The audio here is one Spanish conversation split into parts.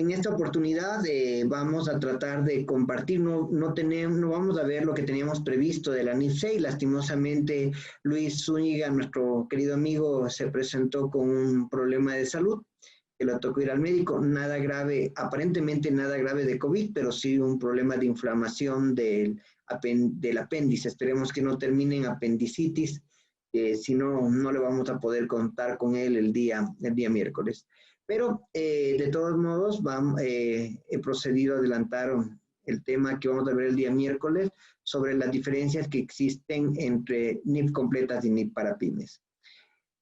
En esta oportunidad vamos a tratar de compartir, no vamos a ver lo que teníamos previsto de la NIF6. Lastimosamente, Luis Zúñiga, nuestro querido amigo, se presentó con un problema de salud, que le tocó ir al médico, nada grave, aparentemente nada grave de COVID, pero sí un problema de inflamación del apéndice. Esperemos que no termine en apendicitis, si no, no le vamos a poder contar con él el día miércoles. Pero de todos modos, he procedido a adelantar el tema que vamos a ver el día miércoles sobre las diferencias que existen entre NIF completas y NIF para pymes.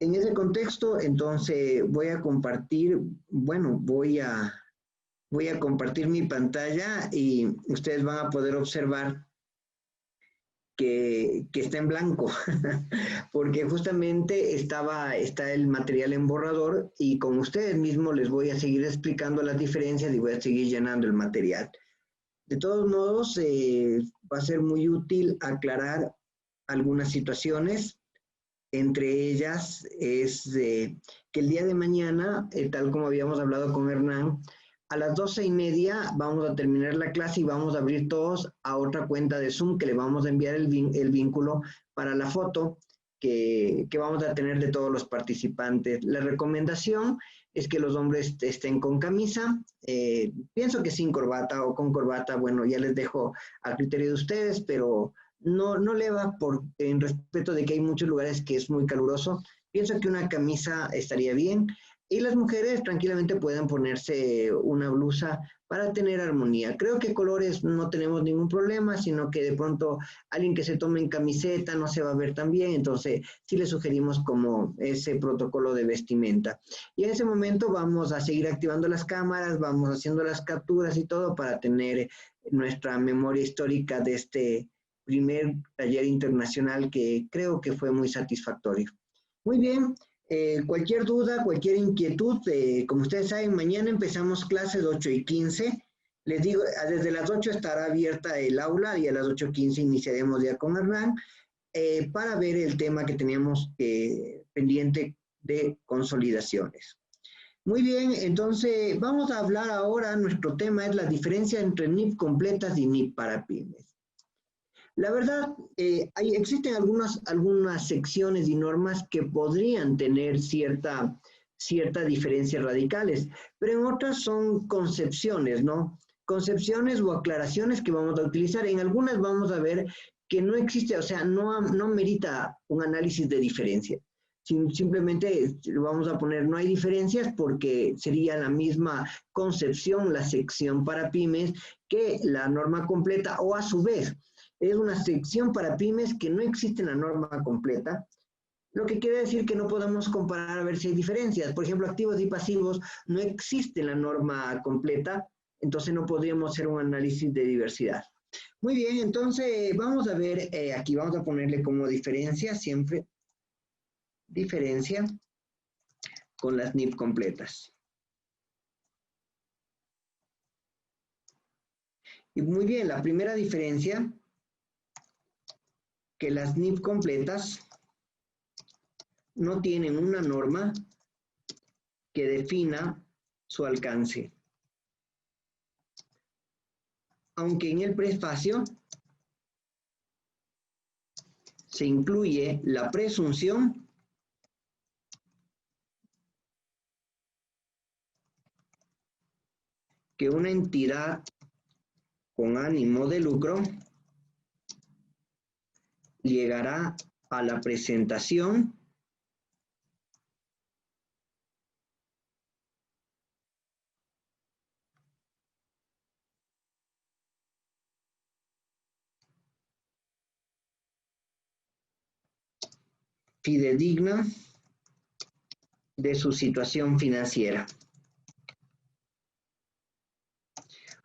En ese contexto, entonces, voy a compartir, voy a compartir mi pantalla y ustedes van a poder observar que está en blanco, porque justamente está el material en borrador y con ustedes mismos les voy a seguir explicando las diferencias y voy a seguir llenando el material. De todos modos, va a ser muy útil aclarar algunas situaciones. Entre ellas es que el día de mañana, tal como habíamos hablado con Hernán, a las 12:30 vamos a terminar la clase y vamos a abrir todos a otra cuenta de Zoom que le vamos a enviar el vínculo para la foto que vamos a tener de todos los participantes. La recomendación es que los hombres estén con camisa, pienso que sin corbata o con corbata, bueno, ya les dejo al criterio de ustedes, pero no le va en respeto de que hay muchos lugares que es muy caluroso. Pienso que una camisa estaría bien. Y las mujeres tranquilamente pueden ponerse una blusa para tener armonía. Creo que colores no tenemos ningún problema, sino que de pronto alguien que se tome en camiseta no se va a ver tan bien, entonces sí le sugerimos como ese protocolo de vestimenta. Y en ese momento vamos a seguir activando las cámaras, vamos haciendo las capturas y todo para tener nuestra memoria histórica de este primer taller internacional que creo que fue muy satisfactorio. Muy bien. Cualquier duda, cualquier inquietud, como ustedes saben, mañana empezamos clases 8:15. Les digo, desde las 8 estará abierta el aula y a las 8:15 iniciaremos ya con Hernán para ver el tema que teníamos pendiente de consolidaciones. Muy bien, entonces vamos a hablar ahora, nuestro tema es la diferencia entre NIF completas y NIF para pymes. La verdad, existen algunas secciones y normas que podrían tener cierta diferencias radicales, pero en otras son concepciones, ¿no? Concepciones o aclaraciones que vamos a utilizar. En algunas vamos a ver que no existe, o sea, no merita un análisis de diferencia. Simplemente vamos a poner no hay diferencias porque sería la misma concepción, la sección para pymes, que la norma completa o a su vez. Es una sección para pymes que no existe en la norma completa, lo que quiere decir que no podemos comparar a ver si hay diferencias. Por ejemplo, activos y pasivos no existe en la norma completa, entonces no podríamos hacer un análisis de diversidad. Muy bien, entonces vamos a ver, aquí vamos a ponerle como diferencia, siempre diferencia con las NIF completas. Y muy bien, la primera diferencia, que las NIF completas no tienen una norma que defina su alcance. Aunque en el prefacio se incluye la presunción que una entidad con ánimo de lucro llegará a la presentación fidedigna de su situación financiera.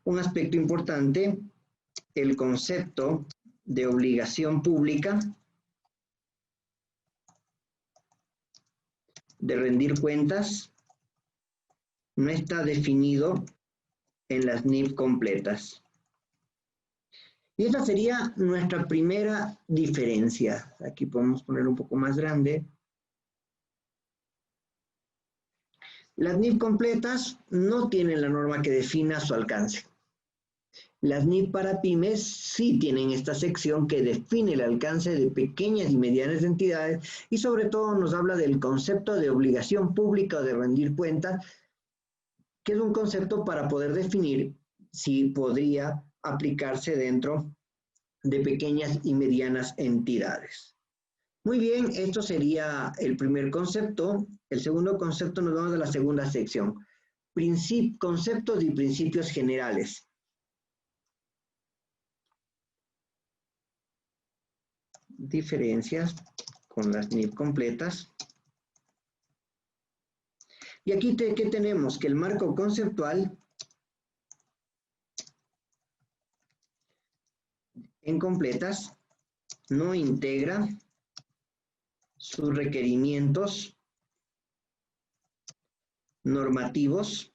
Un aspecto importante, el concepto de obligación pública de rendir cuentas no está definido en las NIF completas. Y esa sería nuestra primera diferencia. Aquí podemos poner un poco más grande. Las NIF completas no tienen la norma que defina su alcance. Las NIF para pymes sí tienen esta sección que define el alcance de pequeñas y medianas entidades y sobre todo nos habla del concepto de obligación pública o de rendir cuentas, que es un concepto para poder definir si podría aplicarse dentro de pequeñas y medianas entidades. Muy bien, esto sería el primer concepto. El segundo concepto nos vamos a la segunda sección. Conceptos y principios generales. Diferencias con las NIF completas. Y aquí, ¿qué tenemos? Que el marco conceptual en completas no integra sus requerimientos normativos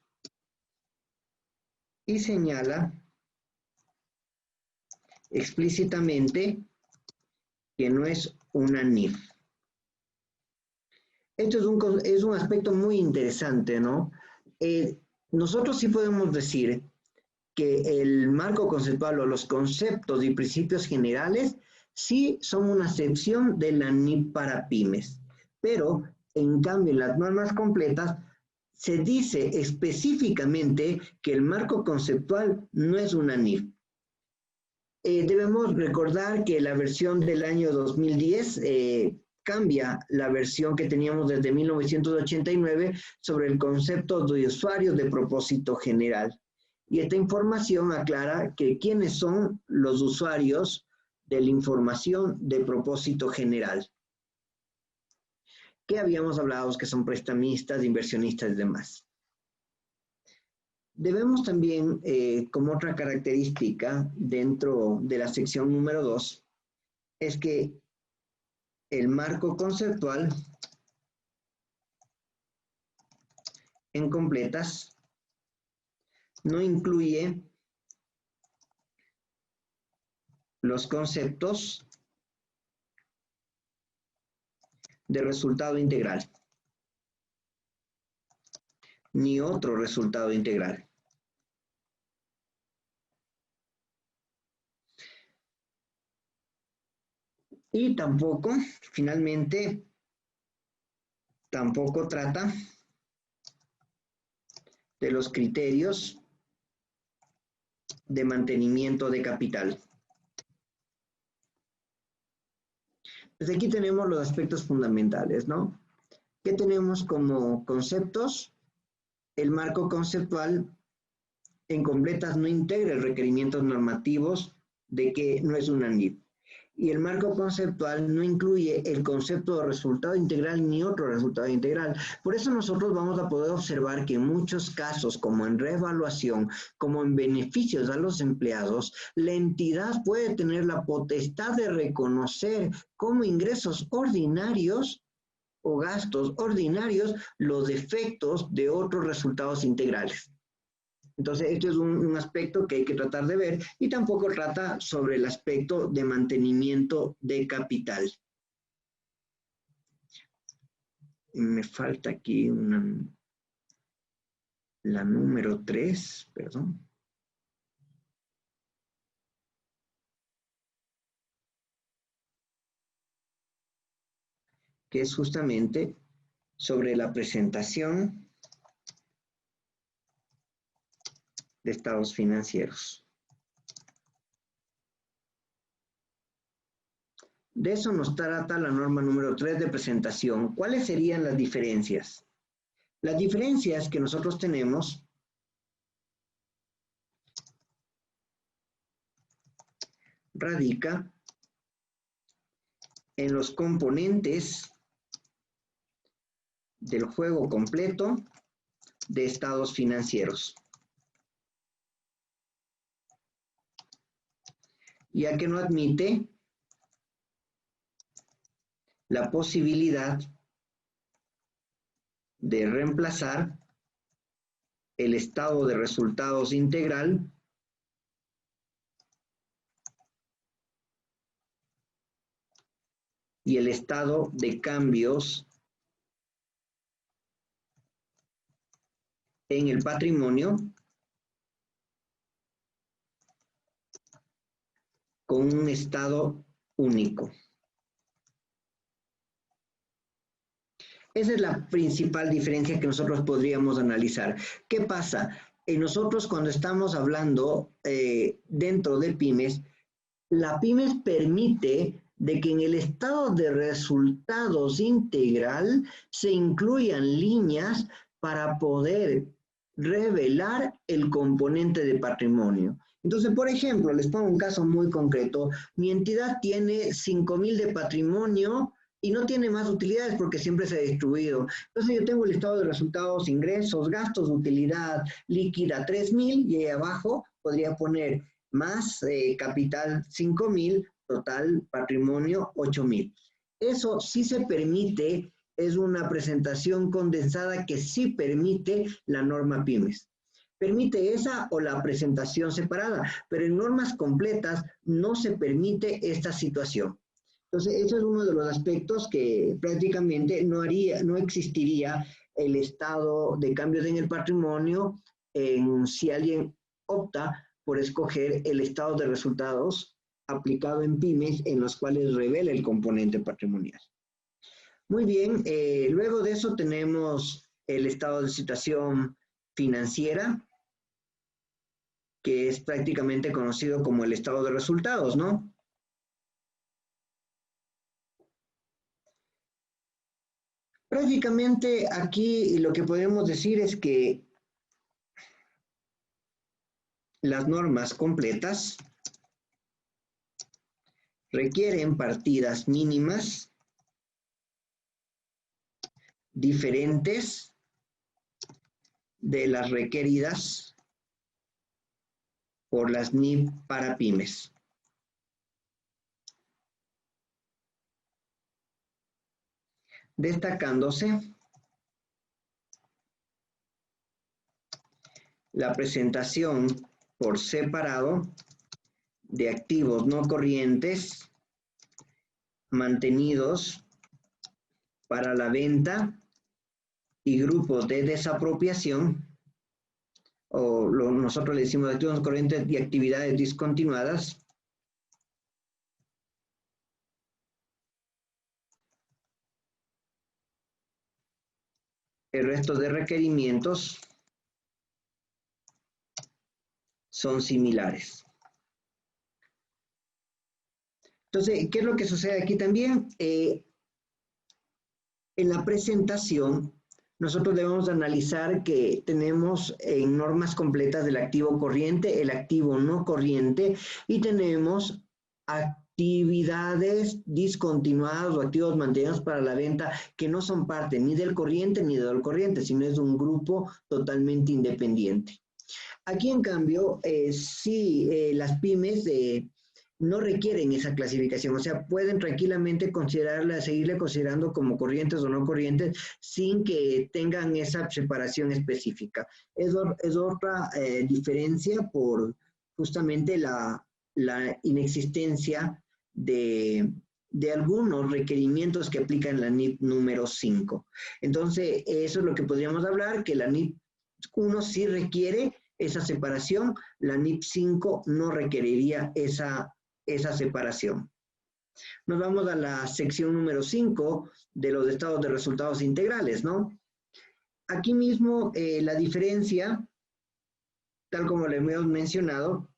y señala explícitamente que no es una NIF. Esto es un aspecto muy interesante, ¿no? Nosotros sí podemos decir que el marco conceptual o los conceptos y principios generales sí son una excepción de la NIF para pymes, pero en cambio en las normas completas se dice específicamente que el marco conceptual no es una NIF. Debemos recordar que la versión del año 2010 cambia la versión que teníamos desde 1989 sobre el concepto de usuarios de propósito general. Y esta información aclara que quiénes son los usuarios de la información de propósito general. Que habíamos hablado que son prestamistas, inversionistas y demás. Debemos también, como otra característica dentro de la sección número 2, es que el marco conceptual en completas no incluye los conceptos de resultado integral, ni otro resultado integral. Y tampoco, finalmente, tampoco trata de los criterios de mantenimiento de capital. Pues aquí tenemos los aspectos fundamentales, ¿no? ¿Qué tenemos como conceptos? El marco conceptual en completas no integra los requerimientos normativos de que no es una NIF. Y el marco conceptual no incluye el concepto de resultado integral ni otro resultado integral. Por eso nosotros vamos a poder observar que en muchos casos, como en reevaluación, como en beneficios a los empleados, la entidad puede tener la potestad de reconocer como ingresos ordinarios o gastos ordinarios los efectos de otros resultados integrales. Entonces, esto es un aspecto que hay que tratar de ver y tampoco trata sobre el aspecto de mantenimiento de capital. Me falta aquí la número 3, perdón. Que es justamente sobre la presentación de estados financieros. De eso nos trata la norma número 3 de presentación. ¿Cuáles serían las diferencias? Las diferencias que nosotros tenemos radica en los componentes del juego completo de estados financieros. Ya que no admite la posibilidad de reemplazar el estado de resultados integral y el estado de cambios en el patrimonio con un estado único. Esa es la principal diferencia que nosotros podríamos analizar. ¿Qué pasa? Nosotros cuando estamos hablando dentro de pymes, la pymes permite de que en el estado de resultados integral se incluyan líneas para poder revelar el componente de patrimonio. Entonces, por ejemplo, les pongo un caso muy concreto. Mi entidad tiene 5,000 de patrimonio y no tiene más utilidades porque siempre se ha distribuido. Entonces yo tengo el estado de resultados, ingresos, gastos, utilidad líquida 3,000 y ahí abajo podría poner más capital 5,000, total patrimonio 8,000. Eso sí se permite, es una presentación condensada que sí permite la norma pymes. Permite esa o la presentación separada, pero en normas completas no se permite esta situación. Entonces, eso es uno de los aspectos que prácticamente no existiría el estado de cambios en el patrimonio si alguien opta por escoger el estado de resultados aplicado en pymes en los cuales revela el componente patrimonial. Muy bien, luego de eso tenemos el estado de situación financiera, que es prácticamente conocido como el estado de resultados, ¿no? Prácticamente aquí lo que podemos decir es que las normas completas requieren partidas mínimas diferentes de las requeridas por las NIP para pymes. Destacándose la presentación por separado de activos no corrientes mantenidos para la venta y grupos de desapropiación, o nosotros le decimos activos no corrientes y actividades discontinuadas, el resto de requerimientos son similares. Entonces, ¿qué es lo que sucede aquí también? En la presentación, nosotros debemos analizar que tenemos en normas completas del activo corriente, el activo no corriente, y tenemos actividades discontinuadas o activos mantenidos para la venta que no son parte ni del corriente ni del corriente, sino es un grupo totalmente independiente. Aquí, en cambio, sí, las pymes no requieren esa clasificación, o sea, pueden tranquilamente considerarla, seguirle considerando como corrientes o no corrientes sin que tengan esa separación específica. Es otra diferencia por justamente la inexistencia de algunos requerimientos que aplican la NIP número 5. Entonces, eso es lo que podríamos hablar, que la NIP 1 sí requiere esa separación, la NIP 5 no requeriría esa separación. Nos vamos a la sección número 5 de los estados de resultados integrales, ¿no? Aquí mismo la diferencia, tal como le hemos mencionado,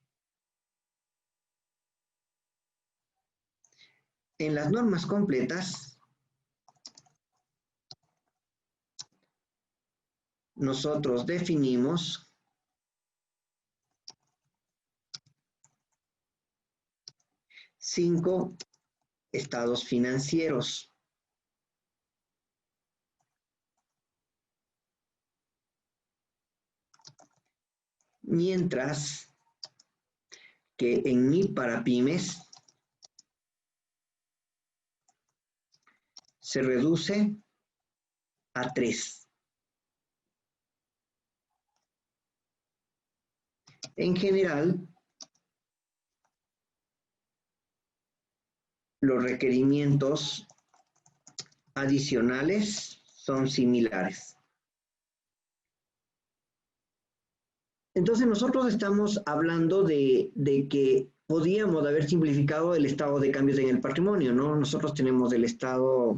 en las normas completas, nosotros definimos cinco estados financieros. Mientras que en NIP para pymes se reduce a 3. En general, los requerimientos adicionales son similares. Entonces nosotros estamos hablando de que podíamos haber simplificado el estado de cambios en el patrimonio, ¿no? Nosotros tenemos el estado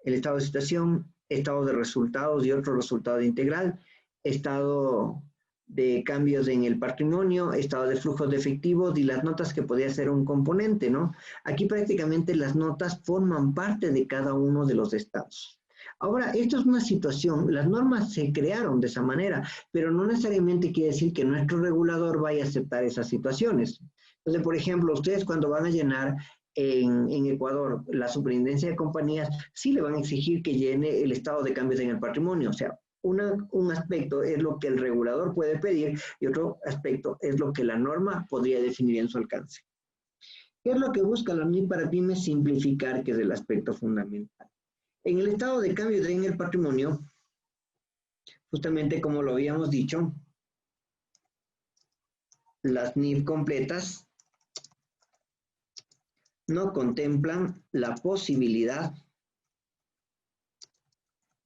de situación, estado de resultados y otro resultado integral, estado de cambios en el patrimonio, estado de flujos de efectivos y las notas que podía ser un componente, ¿no? Aquí prácticamente las notas forman parte de cada uno de los estados. Ahora, esto es una situación, las normas se crearon de esa manera, pero no necesariamente quiere decir que nuestro regulador vaya a aceptar esas situaciones. Entonces, por ejemplo, ustedes cuando van a llenar en Ecuador la superintendencia de compañías, sí le van a exigir que llene el estado de cambios en el patrimonio. O sea, un aspecto es lo que el regulador puede pedir y otro aspecto es lo que la norma podría definir en su alcance. ¿Qué es lo que busca la NIF para pymes? Simplificar, que es el aspecto fundamental. En el estado de cambio en el patrimonio, justamente como lo habíamos dicho, las NIF completas no contemplan la posibilidad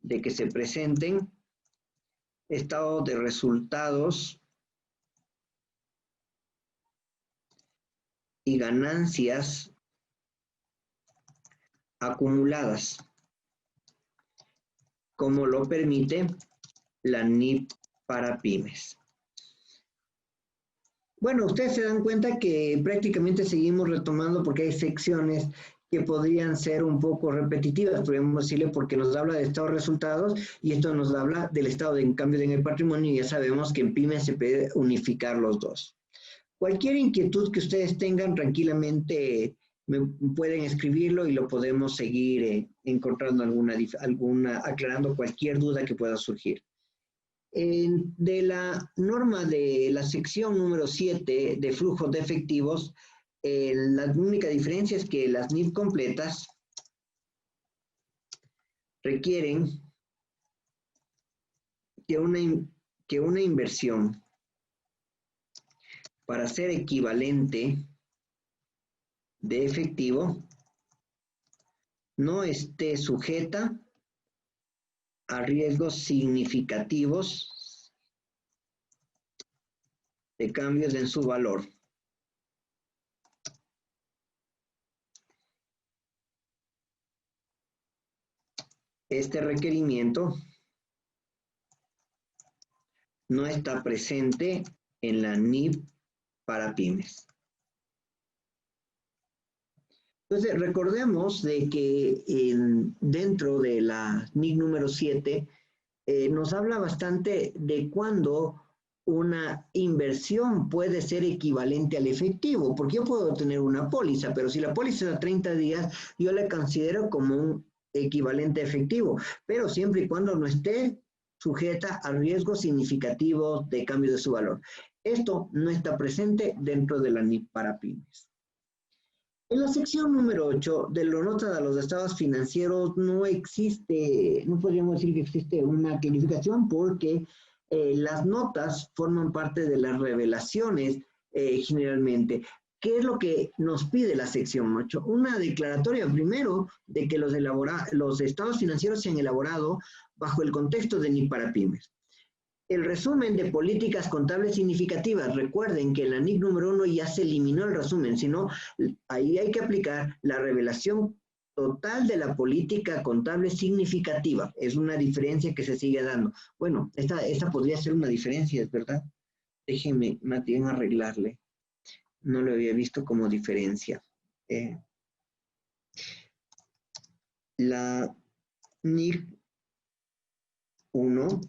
de que se presenten estados de resultados y ganancias acumuladas, como lo permite la NIF para pymes. Bueno, ustedes se dan cuenta que prácticamente seguimos retomando porque hay secciones que podrían ser un poco repetitivas, podríamos decirle, porque nos habla de estado de resultados y esto nos habla del estado de cambio en el patrimonio y ya sabemos que en pymes se puede unificar los dos. Cualquier inquietud que ustedes tengan, tranquilamente me pueden escribirlo y lo podemos seguir encontrando aclarando cualquier duda que pueda surgir. De la norma de la sección número 7 de flujos de efectivos, la única diferencia es que las NIF completas requieren que una inversión para ser equivalente de efectivo no esté sujeta a riesgos significativos de cambios en su valor. Este requerimiento no está presente en la NIF para pymes. Entonces, recordemos de que dentro de la NIF número 7 nos habla bastante de cuándo una inversión puede ser equivalente al efectivo, porque yo puedo tener una póliza, pero si la póliza es a 30 días, yo la considero como un equivalente efectivo, pero siempre y cuando no esté sujeta a riesgos significativos de cambio de su valor. Esto no está presente dentro de la NIF para pymes. En la sección número 8 de la nota de los estados financieros no podríamos decir que existe una clarificación porque las notas forman parte de las revelaciones generalmente. ¿Qué es lo que nos pide la sección 8? Una declaratoria primero de que los estados financieros se han elaborado bajo el contexto de NIF para pymes. El resumen de políticas contables significativas. Recuerden que en la NIC número 1 ya se eliminó el resumen, sino ahí hay que aplicar la revelación total de la política contable significativa. Es una diferencia que se sigue dando. Bueno, esta podría ser una diferencia, ¿es verdad? Déjenme más bien arreglarle. No lo había visto como diferencia. La NIC 1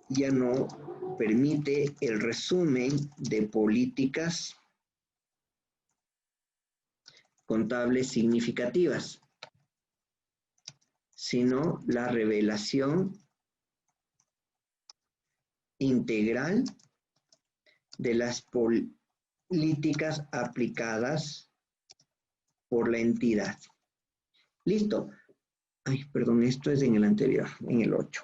ya no permite el resumen de políticas contables significativas, sino la revelación integral de las políticas aplicadas por la entidad. Listo. Ay, perdón, esto es en el anterior, en el 8.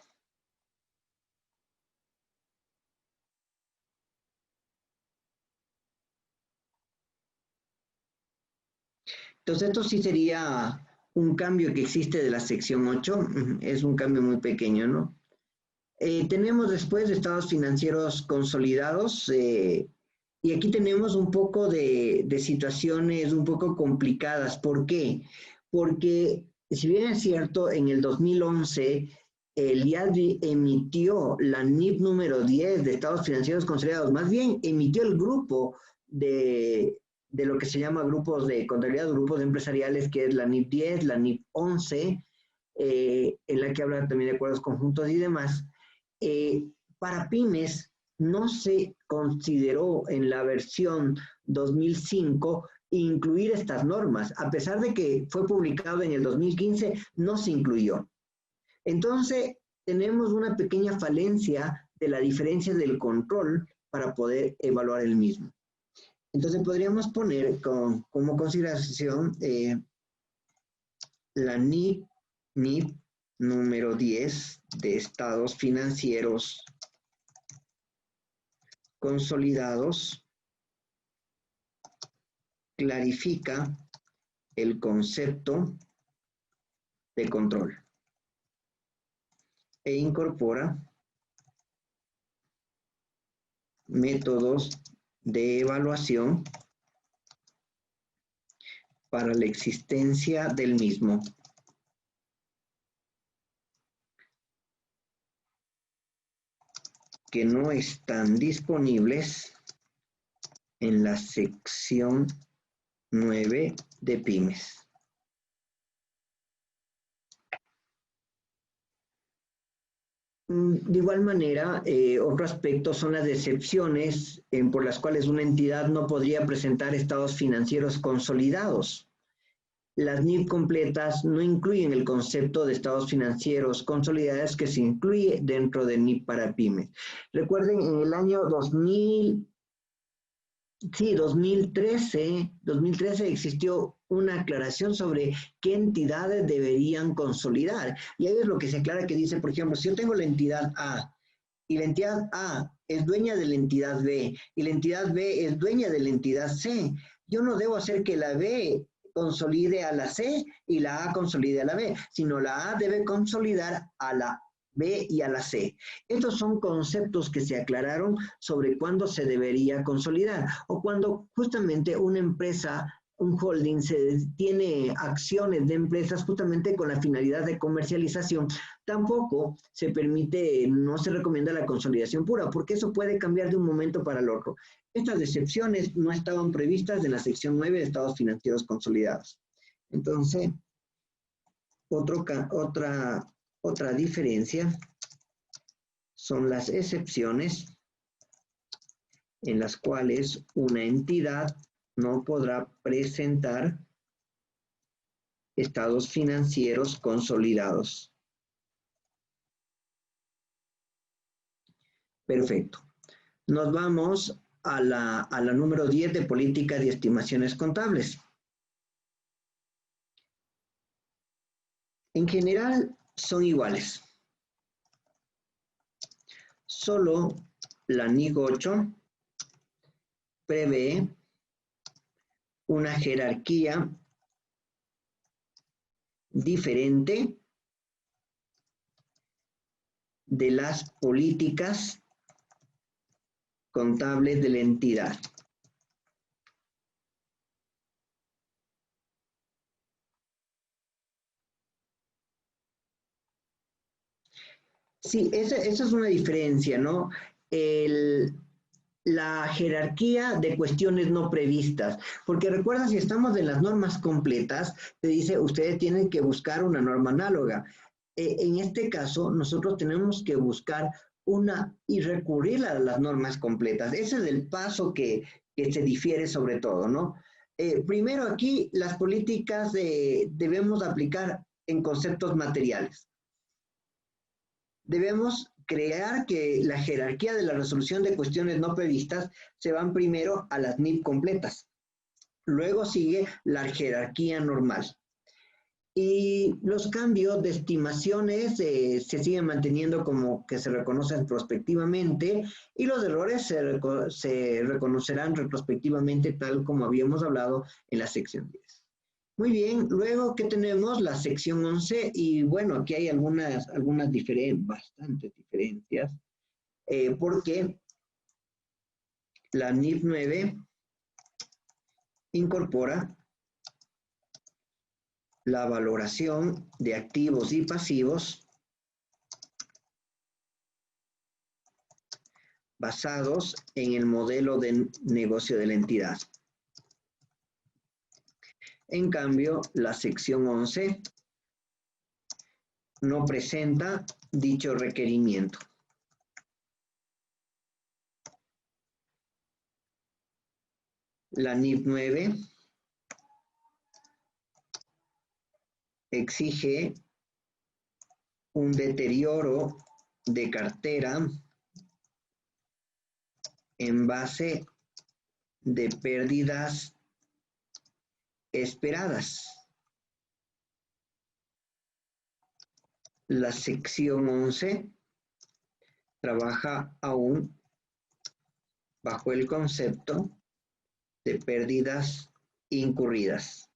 Entonces, esto sí sería un cambio que existe de la sección 8. Es un cambio muy pequeño, ¿no? Tenemos después estados financieros consolidados y aquí tenemos un poco de situaciones un poco complicadas. ¿Por qué? Porque si bien es cierto, en el 2011 el IADRI emitió la NIP número 10 de estados financieros consolidados, más bien emitió el grupo de lo que se llama grupos de contabilidad, grupos empresariales, que es la NIP 10, la NIP 11, en la que habla también de acuerdos conjuntos y demás. Para pymes no se consideró en la versión 2005 incluir estas normas, a pesar de que fue publicado en el 2015, no se incluyó. Entonces, tenemos una pequeña falencia de la diferencia del control para poder evaluar el mismo. Entonces, podríamos poner como consideración la NIP número 10 de estados financieros consolidados clarifica el concepto de control e incorpora métodos de evaluación para la existencia del mismo. Que no están disponibles en la sección 9 de pymes. De igual manera, otro aspecto son las excepciones por las cuales una entidad no podría presentar estados financieros consolidados. Las NIF completas no incluyen el concepto de estados financieros consolidados que se incluye dentro de NIF para pymes. Recuerden, en el año 2013 existió una aclaración sobre qué entidades deberían consolidar. Y ahí es lo que se aclara, que dice, por ejemplo, si yo tengo la entidad A y la entidad A es dueña de la entidad B y la entidad B es dueña de la entidad C, yo no debo hacer que la B consolide a la C y la A consolide a la B, sino la A debe consolidar a la B y a la C. Estos son conceptos que se aclararon sobre cuándo se debería consolidar o cuando justamente una empresa, un holding, tiene acciones de empresas justamente con la finalidad de comercialización. Tampoco se permite, no se recomienda la consolidación pura, porque eso puede cambiar de un momento para el otro. Estas excepciones no estaban previstas en la sección 9 de estados financieros consolidados. Entonces, otra diferencia son las excepciones en las cuales una entidad no podrá presentar estados financieros consolidados. Perfecto. Nos vamos a la número 10 de políticas y estimaciones contables. En general son iguales. Solo la NIC 8 prevé una jerarquía diferente de las políticas contables de la entidad. Sí, esa es una diferencia, ¿no? La jerarquía de cuestiones no previstas, porque recuerda, si estamos en las normas completas, te dice, ustedes tienen que buscar una norma análoga. En este caso, nosotros tenemos que buscar una y recurrir a las normas completas. Ese es el paso que se difiere sobre todo, ¿no? Primero aquí, las políticas debemos aplicar en conceptos materiales. Debemos crear que la jerarquía de la resolución de cuestiones no previstas se van primero a las NIP completas. Luego sigue la jerarquía normal. Y los cambios de estimaciones se siguen manteniendo como que se reconocen prospectivamente y los errores se reconocerán retrospectivamente, tal como habíamos hablado en la sección 10. Muy bien, luego que tenemos la sección 11 y bueno, aquí hay bastantes diferencias, porque la NIF 9 incorpora la valoración de activos y pasivos basados en el modelo de negocio de la entidad. En cambio, la sección 11 no presenta dicho requerimiento. La NIF 9 exige un deterioro de cartera en base de pérdidas esperadas. La sección 11 trabaja aún bajo el concepto de pérdidas incurridas.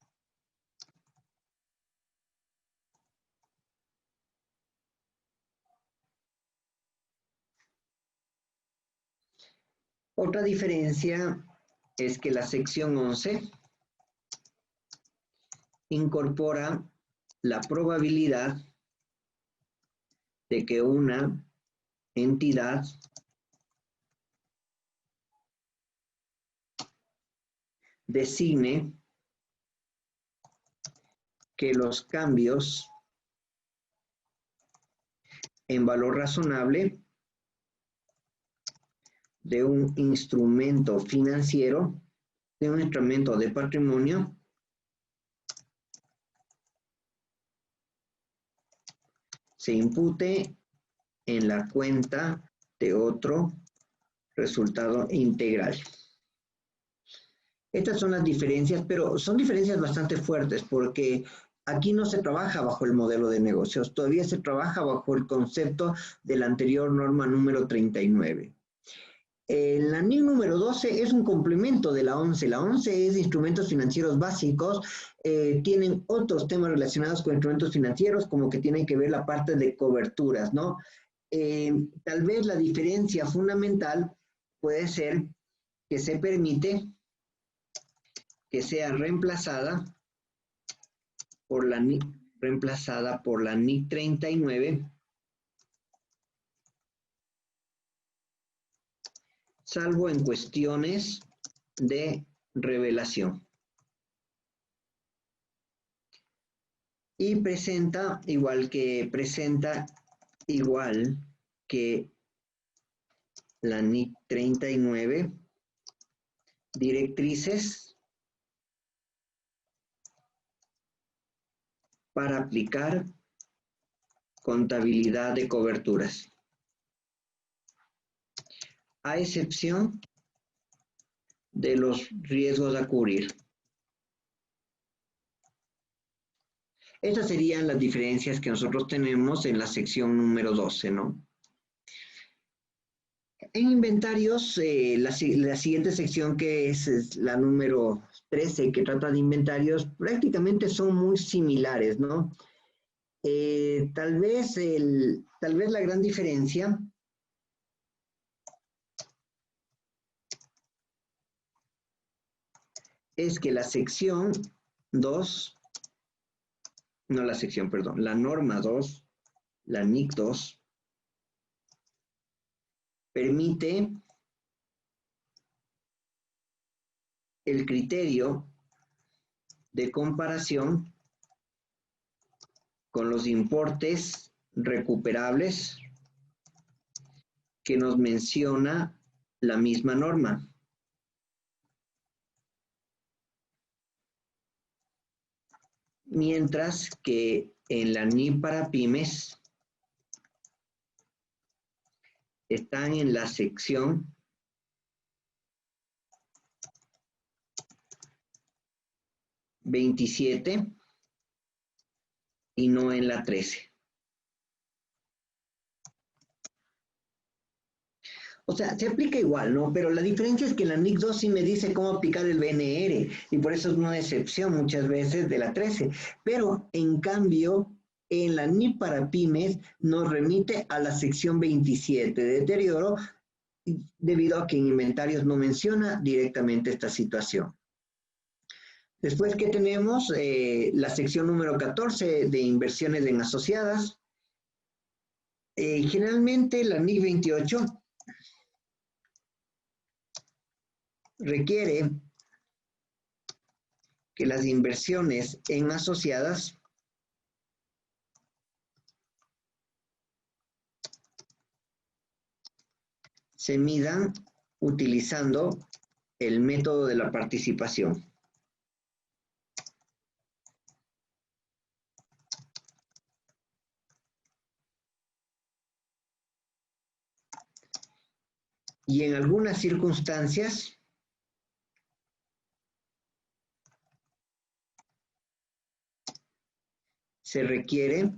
Otra diferencia es que la sección 11 incorpora la probabilidad de que una entidad designe que los cambios en valor razonable de un instrumento financiero, de un instrumento de patrimonio, se impute en la cuenta de otro resultado integral. Estas son las diferencias, pero son diferencias bastante fuertes porque aquí no se trabaja bajo el modelo de negocios, todavía se trabaja bajo el concepto de la anterior norma número 39. La NIF número 12 es un complemento de la 11. La 11 es de instrumentos financieros básicos, tienen otros temas relacionados con instrumentos financieros, como que tienen que ver la parte de coberturas, ¿no? Tal vez la diferencia fundamental puede ser que se permite que sea reemplazada por la NIF 39, salvo en cuestiones de revelación. Y presenta igual que la NIF 39 directrices para aplicar contabilidad de coberturas, a excepción de los riesgos a cubrir. Estas serían las diferencias que nosotros tenemos en la sección número 12, ¿no? En inventarios, la siguiente sección que es la número 13, que trata de inventarios, prácticamente son muy similares, ¿no? Tal vez la gran diferencia es que la sección 2, no la sección, perdón, la norma 2, la NIC 2, permite el criterio de comparación con los importes recuperables que nos menciona la misma norma. Mientras que en la NIF para pymes están en la sección 27 y no en la 13. O sea, se aplica igual, ¿no? Pero la diferencia es que la NIC 2 sí me dice cómo aplicar el BNR y por eso es una excepción muchas veces de la 13. Pero en cambio, en la NIC para pymes nos remite a la sección 27 de deterioro debido a que en inventarios no menciona directamente esta situación. Después que tenemos la sección número 14 de inversiones en asociadas. Generalmente la NIC 28 requiere que las inversiones en asociadas se midan utilizando el método de la participación. Y en algunas circunstancias se requiere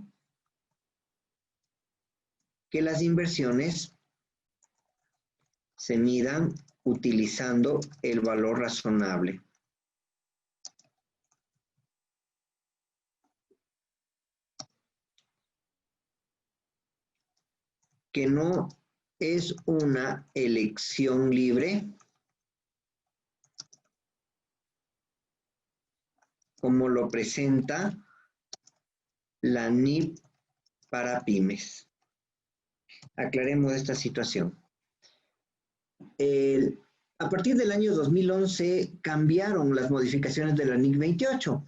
que las inversiones se midan utilizando el valor razonable. Que no es una elección libre, como lo presenta la NIP para pymes. Aclaremos esta situación. A partir del año 2011 cambiaron las modificaciones de la NIC 28,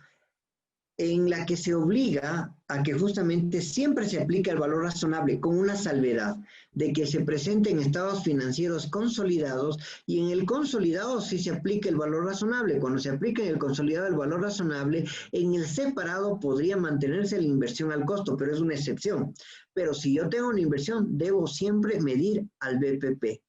en la que se obliga a que justamente siempre se aplique el valor razonable con una salvedad de que se presenten estados financieros consolidados y en el consolidado sí se aplica el valor razonable. Cuando se aplica en el consolidado el valor razonable, en el separado podría mantenerse la inversión al costo, pero es una excepción. Pero si yo tengo una inversión, debo siempre medir al BPP.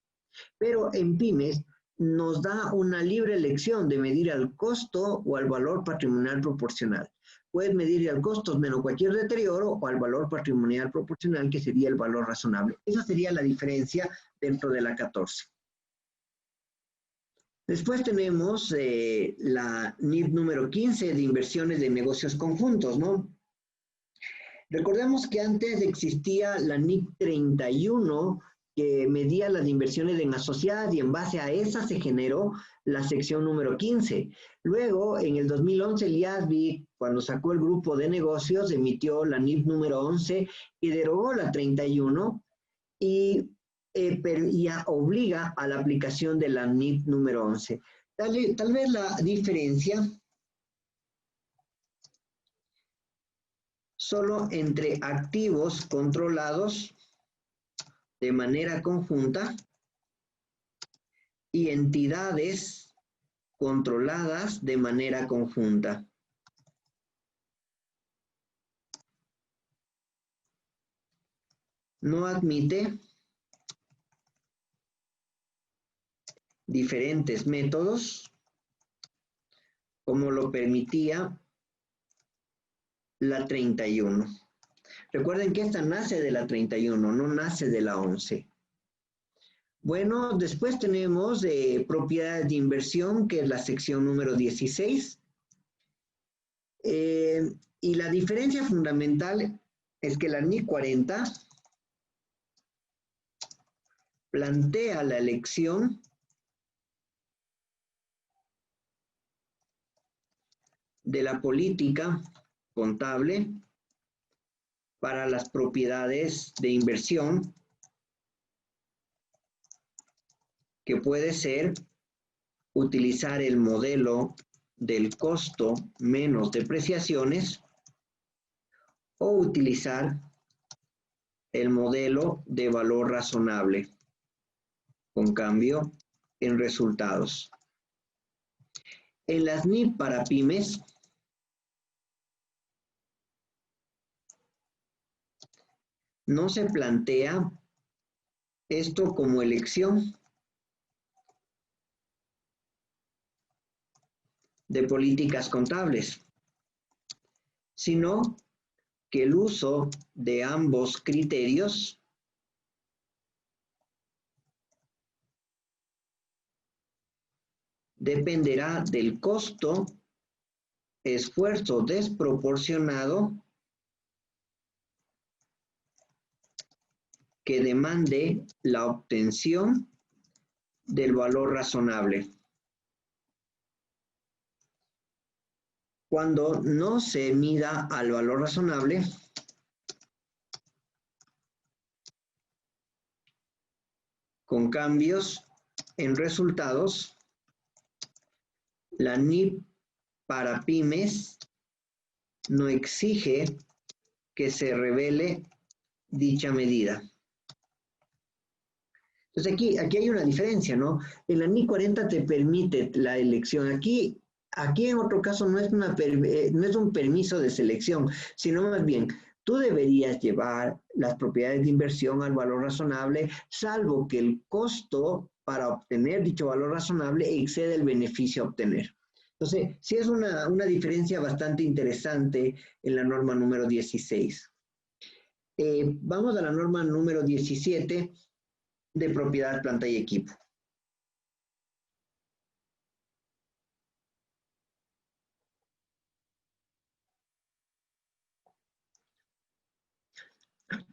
Pero en pymes nos da una libre elección de medir al costo o al valor patrimonial proporcional. Puedes medir al costo menos cualquier deterioro o al valor patrimonial proporcional, que sería el valor razonable. Esa sería la diferencia dentro de la 14. Después tenemos la NIP número 15 de inversiones de negocios conjuntos, ¿no? Recordemos que antes existía la NIP 31 que medía las inversiones en asociadas y en base a esa se generó la sección número 15. Luego, en el 2011, el IASB, cuando sacó el grupo de negocios, emitió la NIP número 11 y derogó la 31 y ya obliga a la aplicación de la NIP número 11. Tal vez la diferencia solo entre activos controlados de manera conjunta y entidades controladas de manera conjunta. No admite diferentes métodos como lo permitía la 31. Recuerden que esta nace de la 31, no nace de la 11. Bueno, después tenemos propiedades de inversión, que es la sección número 16. Y la diferencia fundamental es que la NIC 40 plantea la elección de la política contable para las propiedades de inversión, que puede ser utilizar el modelo del costo menos depreciaciones o utilizar el modelo de valor razonable con cambio en resultados. En las NIP para pymes, no se plantea esto como elección de políticas contables, sino que el uso de ambos criterios dependerá del costo, esfuerzo desproporcionado que demande la obtención del valor razonable. Cuando no se mida al valor razonable, con cambios en resultados, la NIP para pymes no exige que se revele dicha medida. Entonces aquí hay una diferencia, ¿no? En la NIP 40 te permite la elección. Aquí en otro caso no es un permiso de selección, sino más bien tú deberías llevar las propiedades de inversión al valor razonable, salvo que el costo para obtener dicho valor razonable excede el beneficio a obtener. Entonces, sí es una diferencia bastante interesante en la norma número 16. Vamos a la norma número 17 de propiedad, planta y equipo.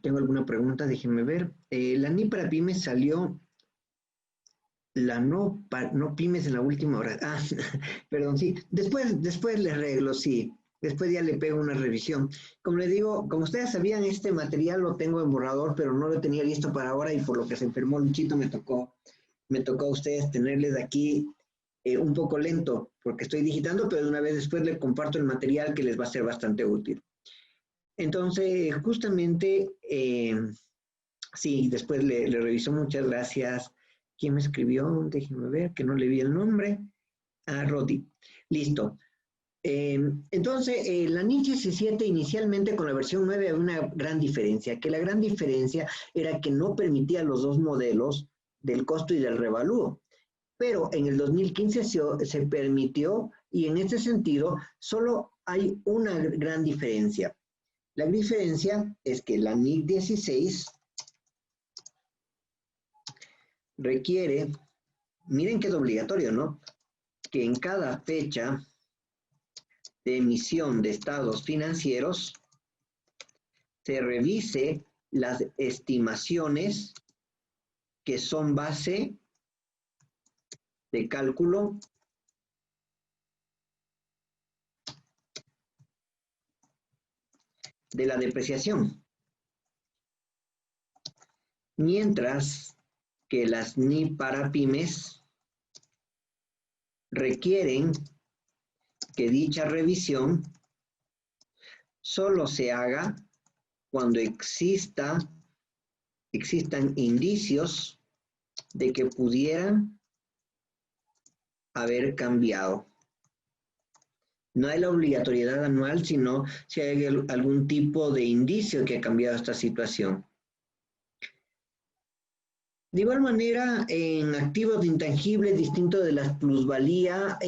¿Tengo alguna pregunta? Déjenme ver. La NIP para pymes salió, la no pymes en la última hora. Ah, perdón, sí. Después le arreglo, sí. Después ya le pego una revisión. Como les digo, como ustedes sabían, este material lo tengo en borrador, pero no lo tenía listo para ahora y por lo que se enfermó Luchito me tocó a ustedes tenerles aquí un poco lento, porque estoy digitando, pero de una vez después les comparto el material que les va a ser bastante útil. Entonces, justamente, sí, después le reviso, muchas gracias. ¿Quién me escribió? Déjenme ver, que no le vi el nombre. Ah, Rodi. Listo. Entonces, la NIC 17 inicialmente con la versión 9 había una gran diferencia, que la gran diferencia era que no permitía los dos modelos del costo y del revalúo. Pero en el 2015 se permitió y en este sentido solo hay una gran diferencia. La diferencia es que la NIC 16 requiere, miren que es obligatorio, ¿no? Que en cada fecha de emisión de estados financieros se revise las estimaciones que son base de cálculo de la depreciación. Mientras que las NIP para pymes requieren que dicha revisión solo se haga cuando existan indicios de que pudieran haber cambiado. No hay la obligatoriedad anual, sino si hay algún tipo de indicio que ha cambiado esta situación. De igual manera, en activos intangibles distintos de la plusvalía,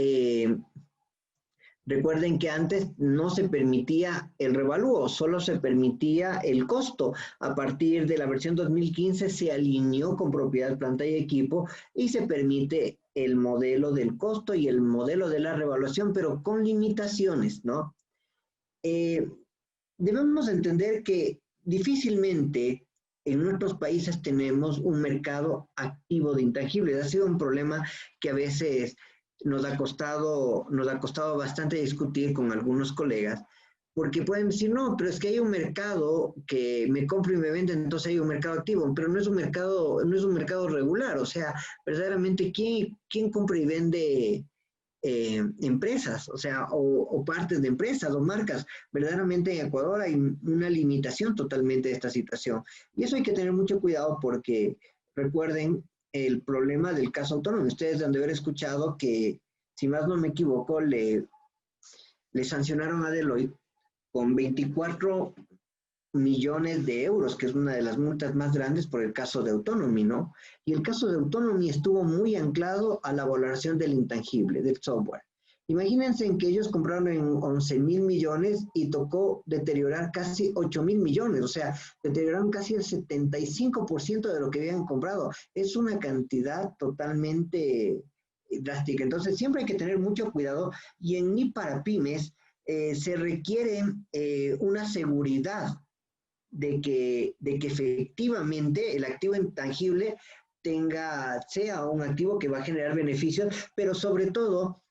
recuerden que antes no se permitía el revalúo, solo se permitía el costo. A partir de la versión 2015 se alineó con propiedad, planta y equipo y se permite el modelo del costo y el modelo de la revaluación, pero con limitaciones, ¿no? Debemos entender que difícilmente en nuestros países tenemos un mercado activo de intangibles. Ha sido un problema que a veces nos ha costado bastante discutir con algunos colegas, porque pueden decir, no, pero es que hay un mercado que me compro y me vende, entonces hay un mercado activo, pero no es un mercado regular. O sea, verdaderamente, ¿quién compra y vende empresas, o sea, o partes de empresas o marcas? Verdaderamente en Ecuador hay una limitación totalmente de esta situación. Y eso hay que tener mucho cuidado porque recuerden el problema del caso autónomo. Ustedes han de haber escuchado que, si más no me equivoco, le sancionaron a Deloitte con 24 millones de euros, que es una de las multas más grandes por el caso de Autonomy, ¿no? Y el caso de Autonomy estuvo muy anclado a la valoración del intangible, del software. Imagínense en que ellos compraron en 11.000 millones y tocó deteriorar casi 8.000 millones, o sea, deterioraron casi el 75% de lo que habían comprado. Es una cantidad totalmente drástica. Entonces, siempre hay que tener mucho cuidado y en NIP para pymes se requiere una seguridad de que efectivamente el activo intangible sea un activo que va a generar beneficios, pero sobre todo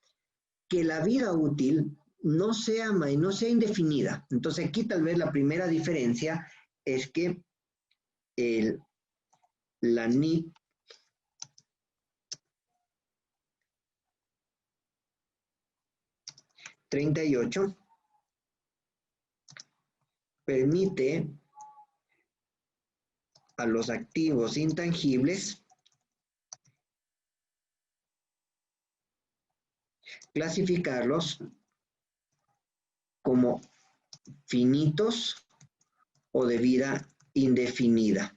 que la vida útil no sea indefinida. Entonces aquí tal vez la primera diferencia es que la NIP (38) permite a los activos intangibles clasificarlos como finitos o de vida indefinida.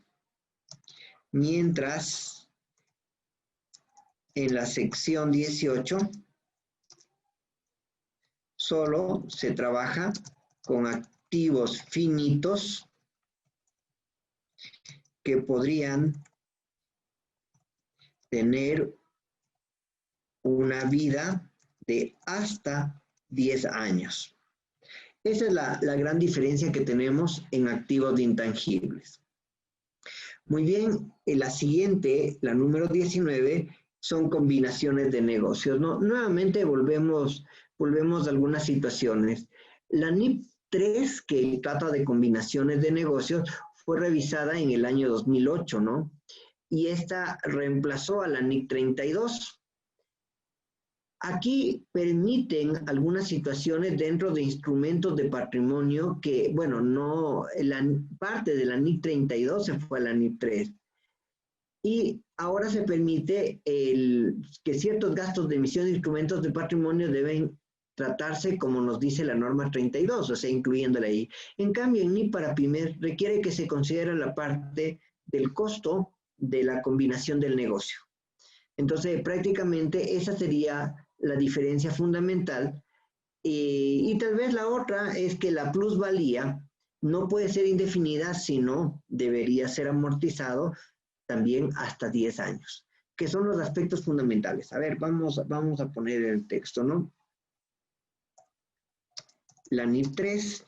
Mientras en la sección 18 solo se trabaja con activos finitos que podrían tener una vida de hasta 10 años. Esa es la gran diferencia que tenemos en activos de intangibles. Muy bien, la siguiente, la número 19, son combinaciones de negocios, ¿no? Nuevamente volvemos a algunas situaciones. La NIP 3, que trata de combinaciones de negocios, fue revisada en el año 2008, ¿no? Y esta reemplazó a la NIP 32. Aquí permiten algunas situaciones dentro de instrumentos de patrimonio que, bueno, no, la parte de la NIP 32 se fue a la NIP 3. Y ahora se permite que ciertos gastos de emisión de instrumentos de patrimonio deben tratarse como nos dice la norma 32, o sea, incluyéndola ahí. En cambio, en NIP para pymes requiere que se considere la parte del costo de la combinación del negocio. Entonces, prácticamente esa sería la diferencia fundamental. Y tal vez la otra es que la plusvalía no puede ser indefinida, sino debería ser amortizado también hasta 10 años, que son los aspectos fundamentales. A ver, vamos a poner el texto, ¿no? La NIP 3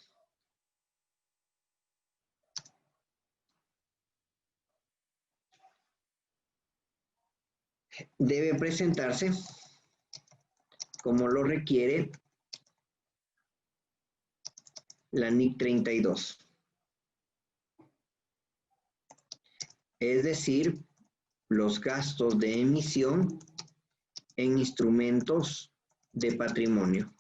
debe presentarse como lo requiere la NIP 32. Es decir, los gastos de emisión en instrumentos de patrimonio.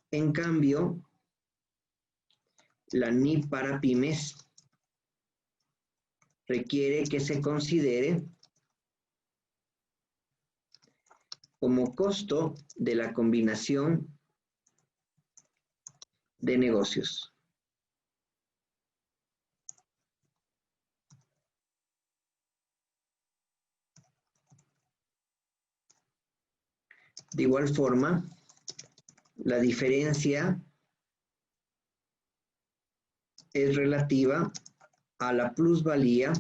En cambio, la NIP para pymes requiere que se considere como costo de la combinación de negocios. De igual forma, la diferencia es relativa a la plusvalía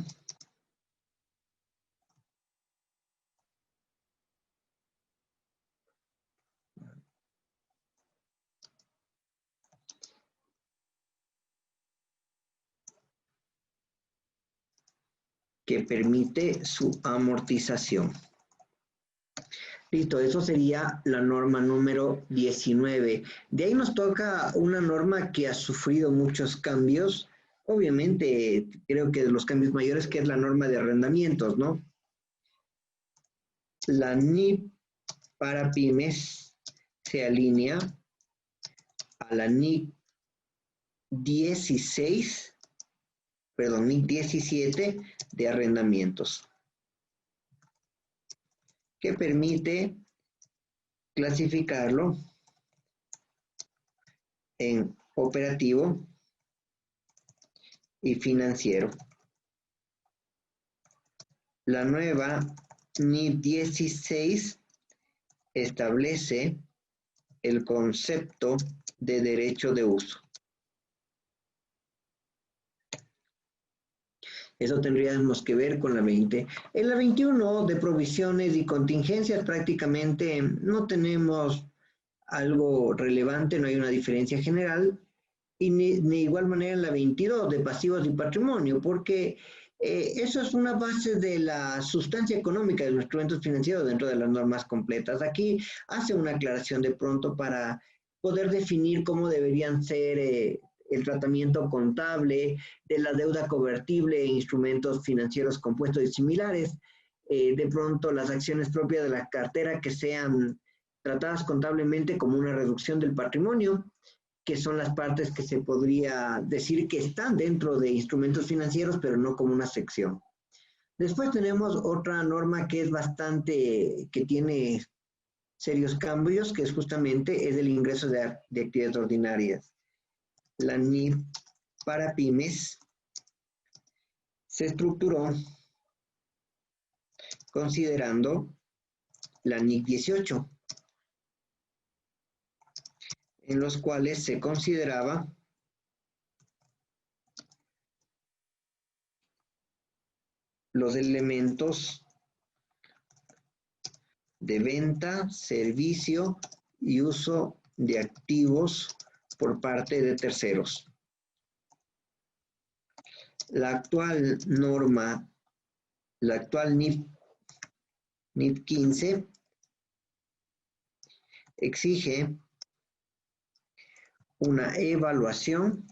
que permite su amortización. Listo, eso sería la norma número 19. De ahí nos toca una norma que ha sufrido muchos cambios. Obviamente, creo que de los cambios mayores, que es la norma de arrendamientos, ¿no? La NIP para pymes se alinea a la NIP 17 de arrendamientos, que permite clasificarlo en operativo y financiero. La nueva NIP 16 establece el concepto de derecho de uso. Eso tendríamos que ver con la 20. En la 21 de provisiones y contingencias prácticamente no tenemos algo relevante, no hay una diferencia general. Y de igual manera en la 22 de pasivos y patrimonio, porque eso es una base de la sustancia económica de los instrumentos financieros dentro de las normas completas. Aquí hace una aclaración de pronto para poder definir cómo deberían ser el tratamiento contable de la deuda convertible en instrumentos financieros compuestos y similares. De pronto las acciones propias de la cartera que sean tratadas contablemente como una reducción del patrimonio, que son las partes que se podría decir que están dentro de instrumentos financieros, pero no como una sección. Después tenemos otra norma que es bastante, que tiene serios cambios, que es justamente el ingreso de actividades ordinarias. La NIF para pymes se estructuró considerando la NIF 18, en los cuales se consideraba los elementos de venta, servicio y uso de activos por parte de terceros. La actual norma, la actual NIF 15, exige una evaluación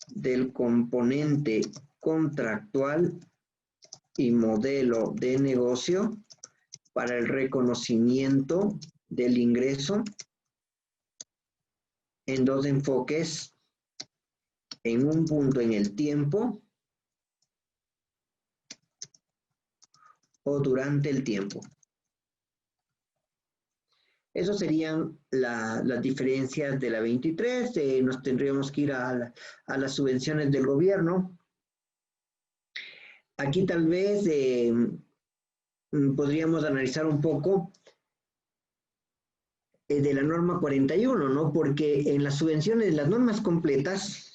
del componente contractual y modelo de negocio para el reconocimiento del ingreso en dos enfoques, en un punto en el tiempo o durante el tiempo. Esas serían las diferencias de la 23. Nos tendríamos que ir a las subvenciones del gobierno. Aquí tal vez podríamos analizar un poco de la norma 41, ¿no? Porque en las subvenciones, las normas completas,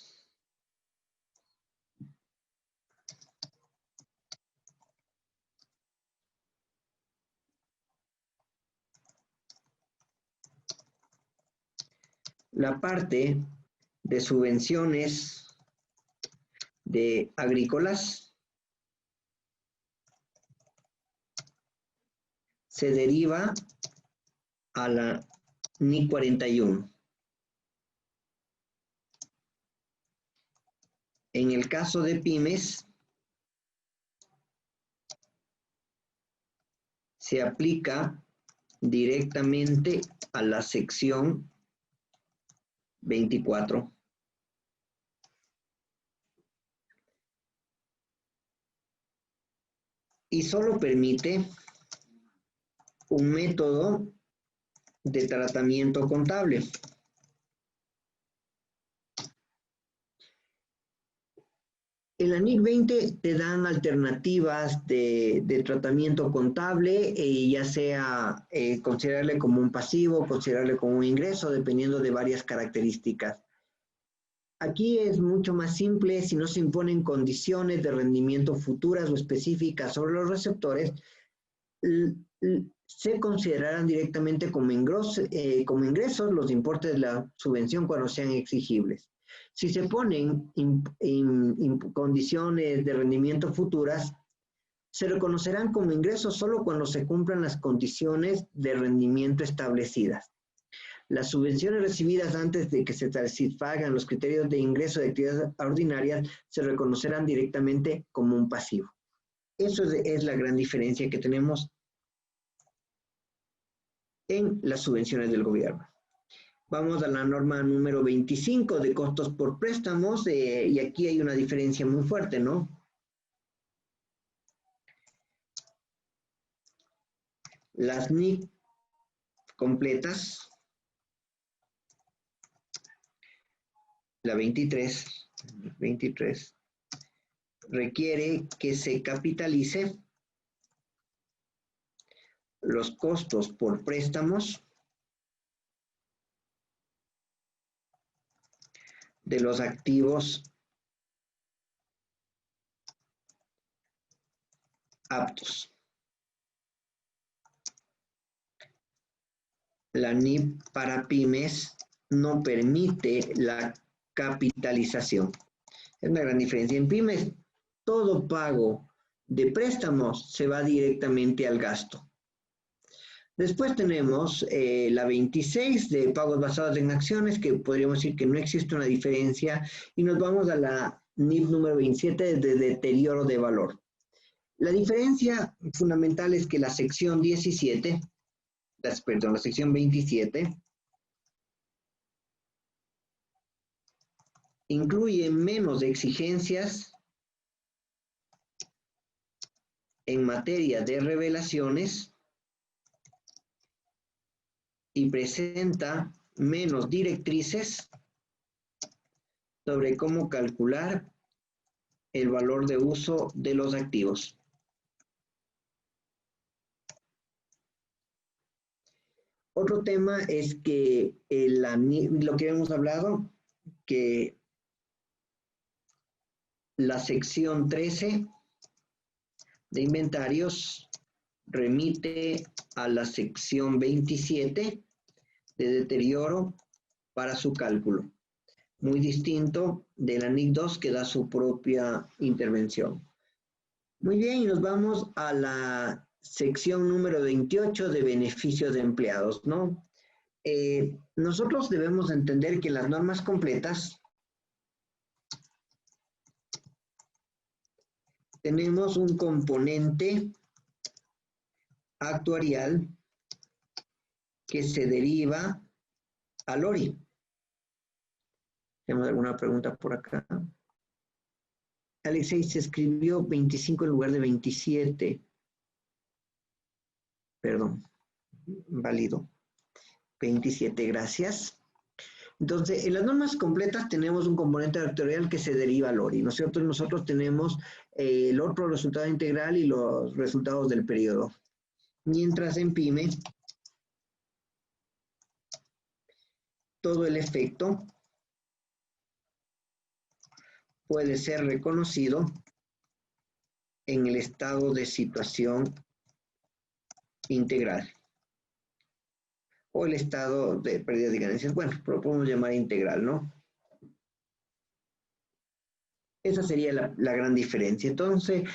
la parte de subvenciones de agrícolas se deriva a la NIC 41. En el caso de pymes, se aplica directamente a la sección 24. Y solo permite un método de tratamiento contable. En la NIC 20 te dan alternativas de tratamiento contable, ya sea considerarle como un pasivo, considerarle como un ingreso, dependiendo de varias características. Aquí es mucho más simple. Si no se imponen condiciones de rendimiento futuras o específicas sobre los receptores, se considerarán directamente como ingresos los importes de la subvención cuando sean exigibles. Si se ponen condiciones de rendimiento futuras, se reconocerán como ingresos solo cuando se cumplan las condiciones de rendimiento establecidas. Las subvenciones recibidas antes de que se satisfagan los criterios de ingreso de actividades ordinarias se reconocerán directamente como un pasivo. Eso es la gran diferencia que tenemos en las subvenciones del gobierno. Vamos a la norma número 25 de costos por préstamos, y aquí hay una diferencia muy fuerte, ¿no? Las NIC completas, la 23, requiere que se capitalice los costos por préstamos de los activos aptos. La NIP para pymes no permite la capitalización. Es una gran diferencia. En pymes, todo pago de préstamos se va directamente al gasto. Después tenemos la 26 de pagos basados en acciones, que podríamos decir que no existe una diferencia, y nos vamos a la NIP número 27 de deterioro de valor. La diferencia fundamental es que la sección 17, la sección 27, incluye menos exigencias en materia de revelaciones y presenta menos directrices sobre cómo calcular el valor de uso de los activos. Otro tema es que lo que hemos hablado, que la sección 13 de inventarios remite a la sección 27 de deterioro para su cálculo. Muy distinto de la NIC 2 que da su propia intervención. Muy bien, y nos vamos a la sección número 28 de beneficios de empleados, ¿no? Nosotros debemos entender que las normas completas tenemos un componente actuarial que se deriva al ORI. ¿Tenemos alguna pregunta por acá? Alexei, se escribió 25 en lugar de 27. Perdón, válido. 27, gracias. Entonces, en las normas completas tenemos un componente actuarial que se deriva al ORI, ¿no es cierto? Nosotros tenemos el otro resultado integral y los resultados del periodo. Mientras en PYME, todo el efecto puede ser reconocido en el estado de situación integral o el estado de pérdida de ganancias. Bueno, pero podemos llamar integral, ¿no? Esa sería la gran diferencia. Entonces,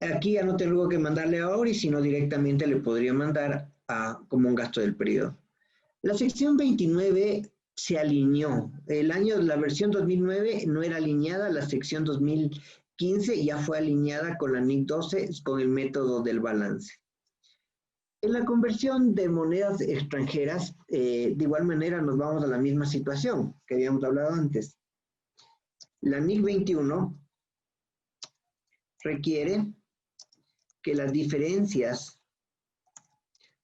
aquí ya no tengo que mandarle a ORI, sino directamente le podría mandar como un gasto del periodo. La sección 29 se alineó. La versión 2009 no era alineada, la sección 2015 ya fue alineada con la NIC 12 con el método del balance. En la conversión de monedas extranjeras, de igual manera nos vamos a la misma situación que habíamos hablado antes. La NIC 21 requiere que las diferencias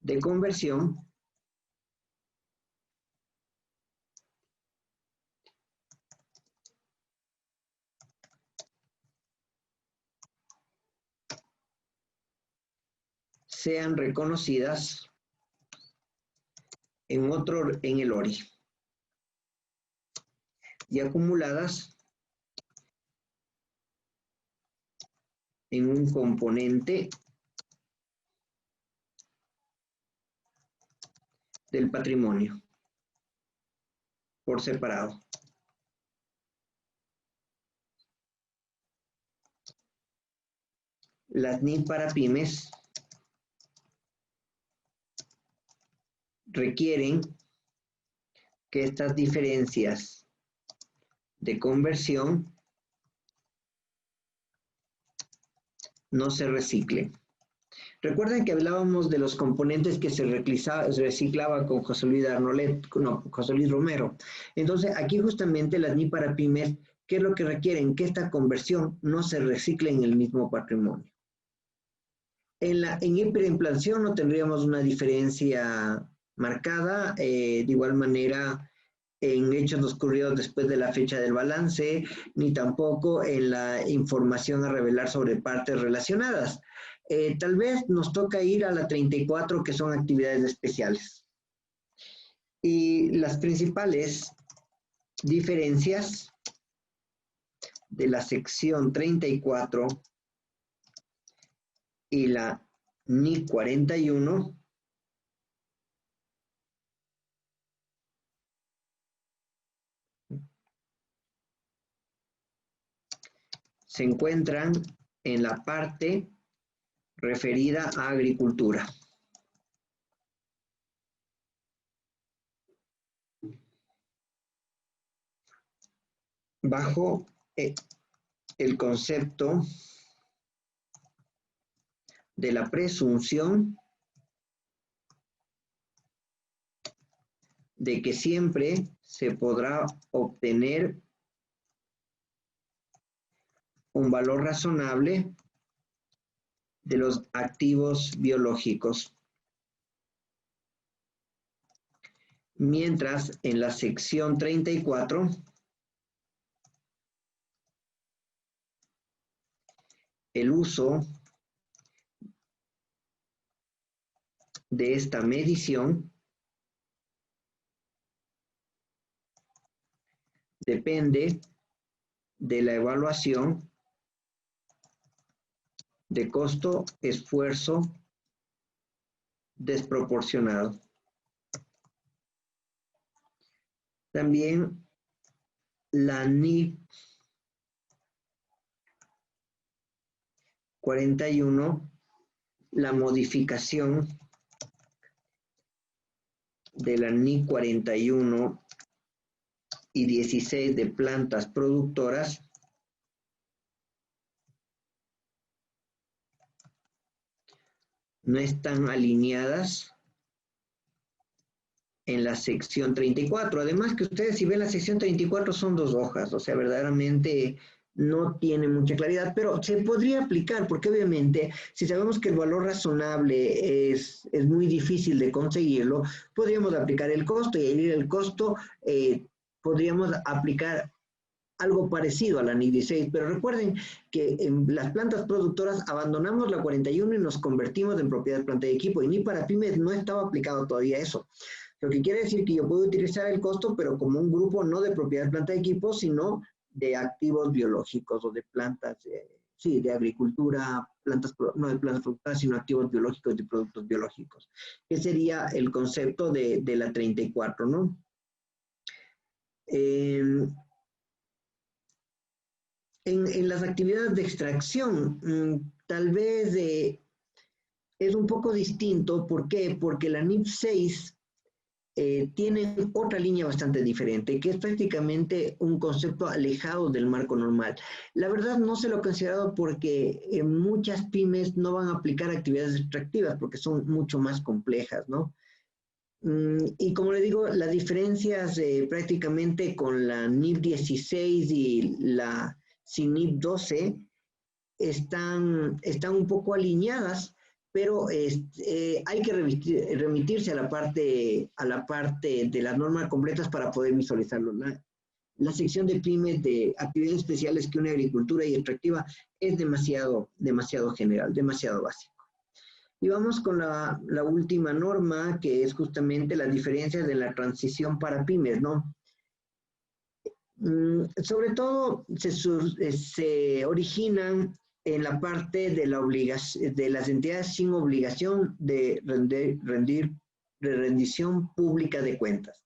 de conversión sean reconocidas en el ORI y acumuladas en un componente del patrimonio por separado. Las NIC para pymes requieren que estas diferencias de conversión no se reciclen. Recuerden que hablábamos de los componentes que se reciclaba con José Luis Arnolet, no, José Luis Romero. Entonces, aquí justamente las NIC para pymes, ¿qué es lo que requieren? Que esta conversión no se recicle en el mismo patrimonio. En hiperinflación no tendríamos una diferencia marcada, de igual manera en hechos ocurridos después de la fecha del balance, ni tampoco en la información a revelar sobre partes relacionadas. Tal vez nos toca ir a la 34, que son actividades especiales. Y las principales diferencias de la sección 34 y la NIC 41 se encuentran en la parte referida a agricultura. Bajo el concepto de la presunción de que siempre se podrá obtener un valor razonable de los activos biológicos. Mientras en la sección 34 el uso de esta medición depende de la evaluación de costo-esfuerzo desproporcionado. También la NIC 41, la modificación de la NIC 41 y 16 de plantas productoras no están alineadas en la sección 34. Además que ustedes si ven la sección 34 son 2 hojas, o sea, verdaderamente no tiene mucha claridad, pero se podría aplicar, porque obviamente si sabemos que el valor razonable es muy difícil de conseguirlo, podríamos aplicar el costo y al ir el costo podríamos aplicar algo parecido a la NIC 16, pero recuerden que en las plantas productoras abandonamos la 41 y nos convertimos en propiedad planta de equipo, y ni para pymes no estaba aplicado todavía eso. Lo que quiere decir que yo puedo utilizar el costo, pero como un grupo no de propiedad planta de equipo, sino de activos biológicos o de plantas, sí, de agricultura, plantas, no de plantas productoras, sino activos biológicos de productos biológicos, que sería el concepto de la 34, ¿no? En las actividades de extracción, tal vez es un poco distinto. ¿Por qué? Porque la NIP 6 tiene otra línea bastante diferente, que es prácticamente un concepto alejado del marco normal. La verdad no se lo he considerado porque muchas pymes no van a aplicar actividades extractivas porque son mucho más complejas, ¿no? Y como le digo, las diferencias prácticamente con la NIP 16 y la CINIP 12 están un poco alineadas, pero hay que remitirse a la parte de las normas completas para poder visualizarlo. La sección de pymes de actividades especiales que une agricultura y extractiva es demasiado general, demasiado básico. Y vamos con la última norma, que es justamente las diferencias de la transición para pymes, ¿no? Sobre todo se originan en la parte de las entidades sin obligación de rendición pública de cuentas.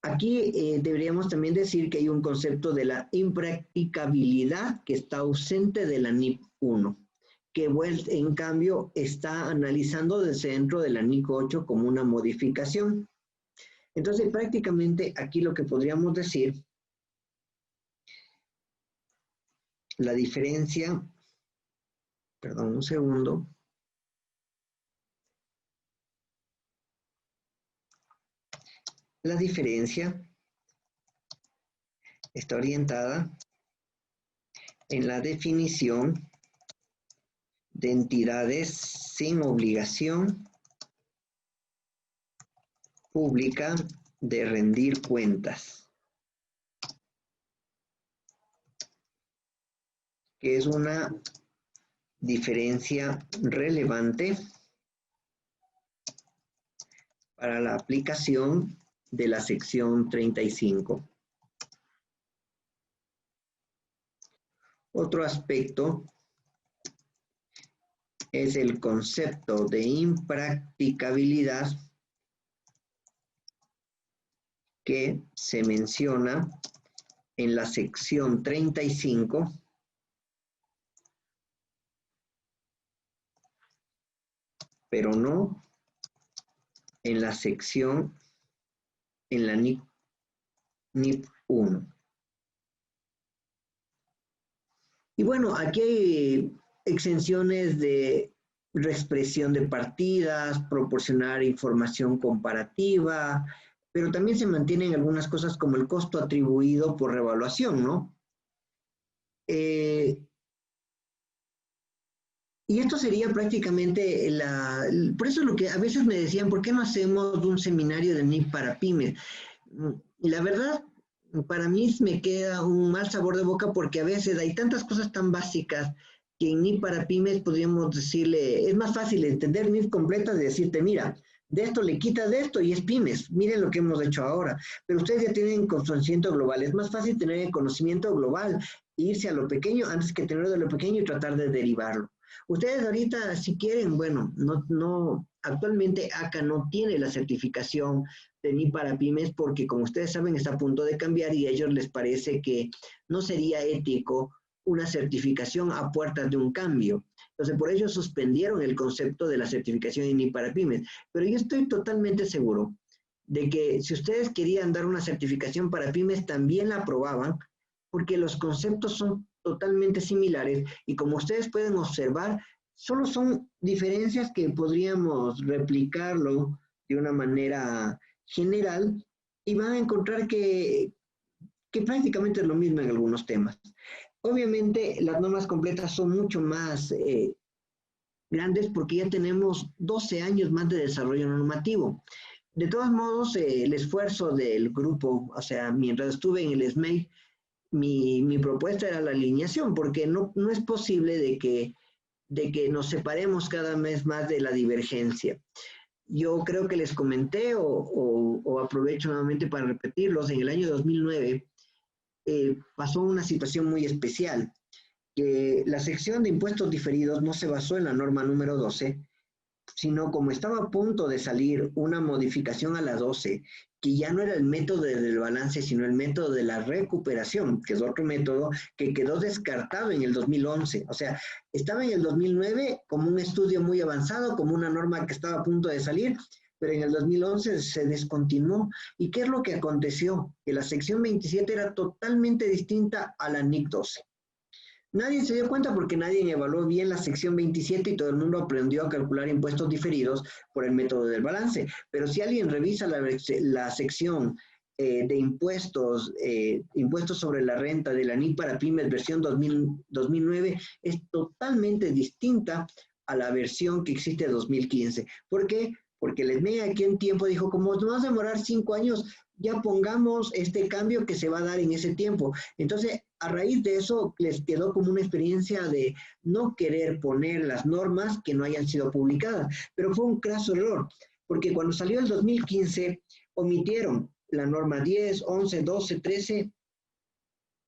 Aquí deberíamos también decir que hay un concepto de la impracticabilidad que está ausente de la NIP 1, que en cambio está analizando desde dentro de la NIC 8 como una modificación. Entonces, prácticamente aquí lo que podríamos decir, la diferencia, perdón un segundo, la diferencia está orientada en la definición de entidades sin obligación pública de rendir cuentas, que es una diferencia relevante para la aplicación de la sección 35. Otro aspecto es el concepto de impracticabilidad que se menciona en la sección 35, pero no en la sección, en la NIP 1. Y bueno, aquí hay exenciones de reexpresión de partidas, proporcionar información comparativa, pero también se mantienen algunas cosas como el costo atribuido por revaluación, ¿no? Y esto sería prácticamente por eso lo que a veces me decían, ¿por qué no hacemos un seminario de NIP para pymes? La verdad, para mí me queda un mal sabor de boca porque a veces hay tantas cosas tan básicas que en NIP para pymes podríamos decirle, es más fácil entender NIP completa de decirte, mira, de esto le quitas de esto y es pymes, miren lo que hemos hecho ahora, pero ustedes ya tienen conocimiento global, es más fácil tener el conocimiento global, irse a lo pequeño antes que tener de lo pequeño y tratar de derivarlo. Ustedes ahorita, si quieren, bueno, actualmente ACA no tiene la certificación de NIP para pymes porque, como ustedes saben, está a punto de cambiar y a ellos les parece que no sería ético una certificación a puertas de un cambio. Entonces, por ello suspendieron el concepto de la certificación de NIP para pymes. Pero yo estoy totalmente seguro de que si ustedes querían dar una certificación para pymes, también la aprobaban, porque los conceptos son totalmente similares y como ustedes pueden observar, solo son diferencias que podríamos replicarlo de una manera general y van a encontrar que prácticamente es lo mismo en algunos temas. Obviamente las normas completas son mucho más grandes porque ya tenemos 12 años más de desarrollo normativo. De todos modos, el esfuerzo del grupo, o sea, mientras estuve en el SMEI, mi propuesta era la alineación, porque no es posible de que nos separemos cada vez más de la divergencia. Yo creo que les comenté o aprovecho nuevamente para repetirlos, en el año 2009 pasó una situación muy especial, que la sección de impuestos diferidos no se basó en la norma número 12, sino como estaba a punto de salir una modificación a la 12, que ya no era el método del balance, sino el método de la recuperación, que es otro método que quedó descartado en el 2011. O sea, estaba en el 2009 como un estudio muy avanzado, como una norma que estaba a punto de salir, pero en el 2011 se descontinuó. ¿Y qué es lo que aconteció? Que la sección 27 era totalmente distinta a la NIC 12. Nadie se dio cuenta porque nadie evaluó bien la sección 27 y todo el mundo aprendió a calcular impuestos diferidos por el método del balance. Pero si alguien revisa la sección de impuestos, impuestos sobre la renta de la NIC para pymes versión 2009, es totalmente distinta a la versión que existe de 2015. ¿Por qué? Porque el SMEI aquí en tiempo dijo, como nos va a demorar 5 años, ya pongamos este cambio que se va a dar en ese tiempo. Entonces, a raíz de eso, les quedó como una experiencia de no querer poner las normas que no hayan sido publicadas. Pero fue un craso error, porque cuando salió el 2015, omitieron la norma 10, 11, 12, 13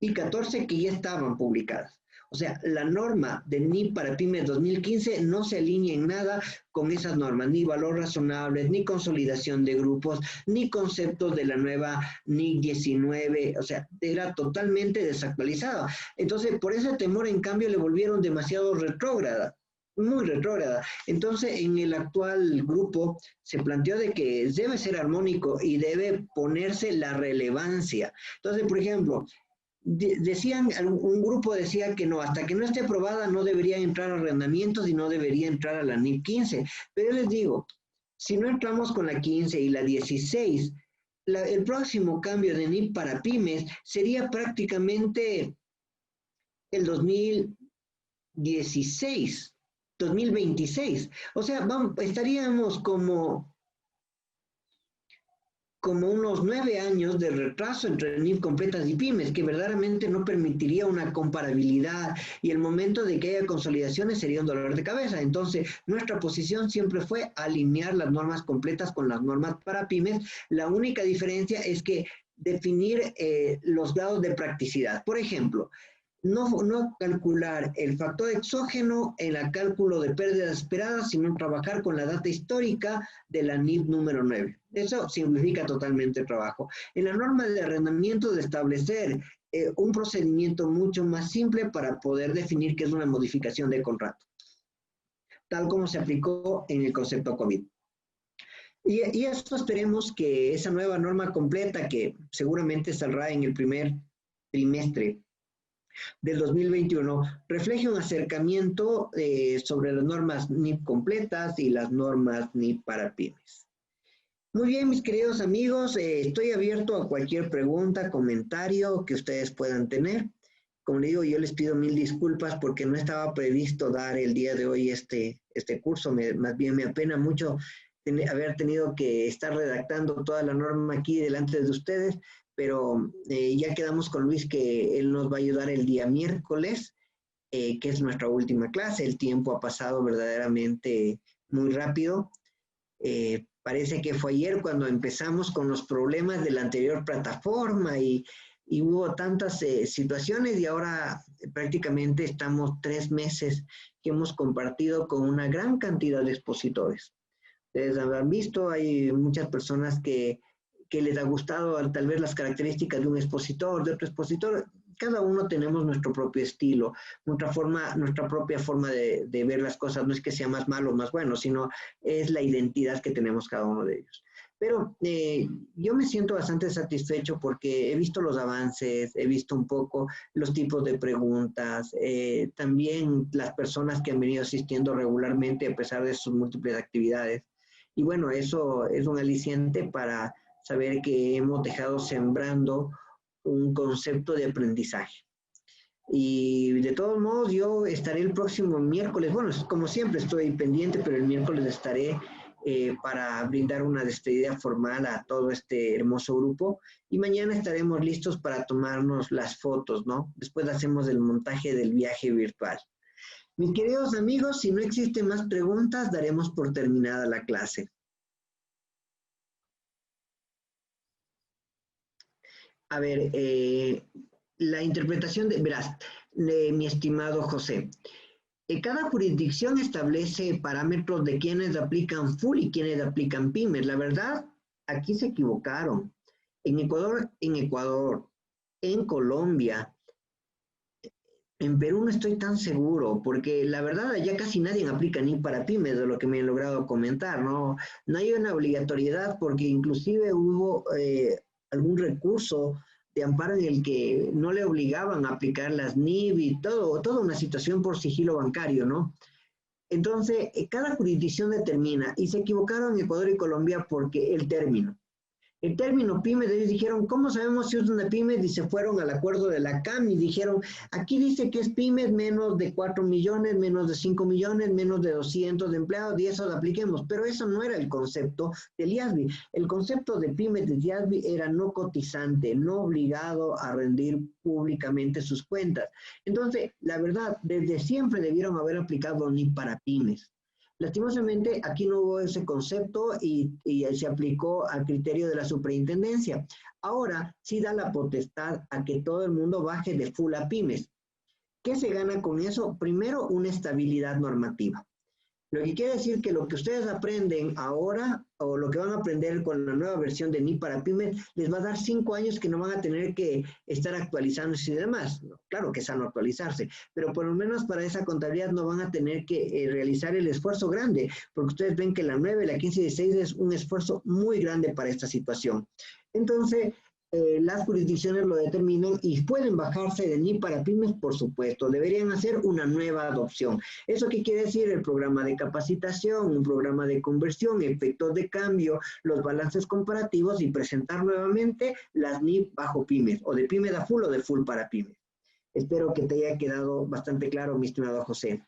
y 14 que ya estaban publicadas. O sea, la norma de NIP para pymes 2015 no se alinea en nada con esas normas, ni valor razonable, ni consolidación de grupos, ni conceptos de la nueva NIC 19, o sea, era totalmente desactualizada. Entonces, por ese temor, en cambio, le volvieron demasiado retrógrada, muy retrógrada. Entonces, en el actual grupo se planteó de que debe ser armónico y debe ponerse la relevancia. Entonces, por ejemplo, decían, un grupo decía que no, hasta que no esté aprobada no debería entrar a arrendamientos y no debería entrar a la NIP 15. Pero yo les digo, si no entramos con la 15 y la 16, el próximo cambio de NIP para pymes sería prácticamente el 2016, 2026. O sea, estaríamos como unos 9 años de retraso entre NIF completas y pymes, que verdaderamente no permitiría una comparabilidad y el momento de que haya consolidaciones sería un dolor de cabeza. Entonces, nuestra posición siempre fue alinear las normas completas con las normas para pymes. La única diferencia es que definir los grados de practicidad. Por ejemplo, no calcular el factor exógeno en el cálculo de pérdidas esperadas, sino trabajar con la data histórica de la NIP número 9. Eso simplifica totalmente el trabajo. En la norma de arrendamiento de establecer un procedimiento mucho más simple para poder definir qué es una modificación de contrato, tal como se aplicó en el concepto COVID. Y eso esperemos que esa nueva norma completa, que seguramente saldrá en el primer trimestre del 2021, refleje un acercamiento sobre las normas NIP completas y las normas NIP para pymes. Muy bien, mis queridos amigos, estoy abierto a cualquier pregunta, comentario que ustedes puedan tener. Como les digo, yo les pido mil disculpas porque no estaba previsto dar el día de hoy este curso. Más bien me apena mucho haber tenido que estar redactando toda la norma aquí delante de ustedes, pero ya quedamos con Luis que él nos va a ayudar el día miércoles, que es nuestra última clase. El tiempo ha pasado verdaderamente muy rápido. Parece que fue ayer cuando empezamos con los problemas de la anterior plataforma y hubo tantas situaciones y ahora prácticamente estamos 3 meses que hemos compartido con una gran cantidad de expositores. Ustedes habrán visto, hay muchas personas que les ha gustado tal vez las características de un expositor, de otro expositor. Cada uno tenemos nuestro propio estilo, nuestra propia forma de ver las cosas. No es que sea más malo o más bueno, sino es la identidad que tenemos cada uno de ellos. Pero yo me siento bastante satisfecho porque he visto los avances, he visto un poco los tipos de preguntas, también las personas que han venido asistiendo regularmente a pesar de sus múltiples actividades. Y bueno, eso es un aliciente para saber que hemos dejado sembrando un concepto de aprendizaje. Y de todos modos, yo estaré el próximo miércoles, bueno, como siempre estoy pendiente, pero el miércoles estaré para brindar una despedida formal a todo este hermoso grupo. Y mañana estaremos listos para tomarnos las fotos, ¿no? Después hacemos el montaje del viaje virtual. Mis queridos amigos, si no existen más preguntas, daremos por terminada la clase. A ver, la interpretación verás, mi estimado José, cada jurisdicción establece parámetros de quienes aplican full y quienes aplican pymes. La verdad, aquí se equivocaron. En Ecuador, en Colombia, en Perú no estoy tan seguro, porque la verdad ya casi nadie aplica ni para pymes, de lo que me han logrado comentar, ¿no? No hay una obligatoriedad porque inclusive hubo algún recurso de amparo en el que no le obligaban a aplicar las NIB y toda una situación por sigilo bancario, ¿no? Entonces, cada jurisdicción determina, y se equivocaron en Ecuador y Colombia porque el término pymes, ellos dijeron, ¿cómo sabemos si es una pyme? Y se fueron al acuerdo de la CAM y dijeron, aquí dice que es pymes menos de 4 millones, menos de 5 millones, menos de 200 de empleados y eso lo apliquemos. Pero eso no era el concepto del IASBI. El concepto de pymes del IASBI era no cotizante, no obligado a rendir públicamente sus cuentas. Entonces, la verdad, desde siempre debieron haber aplicado ni para pymes. Lastimosamente, aquí no hubo ese concepto y se aplicó al criterio de la superintendencia. Ahora sí da la potestad a que todo el mundo baje de full a pymes. ¿Qué se gana con eso? Primero, una estabilidad normativa. Lo que quiere decir que lo que ustedes aprenden ahora o lo que van a aprender con la nueva versión de NIP para pymes les va a dar 5 años que no van a tener que estar actualizándose y demás. Claro que es sano actualizarse, pero por lo menos para esa contabilidad no van a tener que realizar el esfuerzo grande, porque ustedes ven que la 9, la 15 y 16 es un esfuerzo muy grande para esta situación. Entonces, las jurisdicciones lo determinan y pueden bajarse de NIP para pymes, por supuesto. Deberían hacer una nueva adopción. ¿Eso qué quiere decir? El programa de capacitación, un programa de conversión, efectos de cambio, los balances comparativos y presentar nuevamente las NIP bajo pymes, o de pymes a full o de full para pymes. Espero que te haya quedado bastante claro, mi estimado José.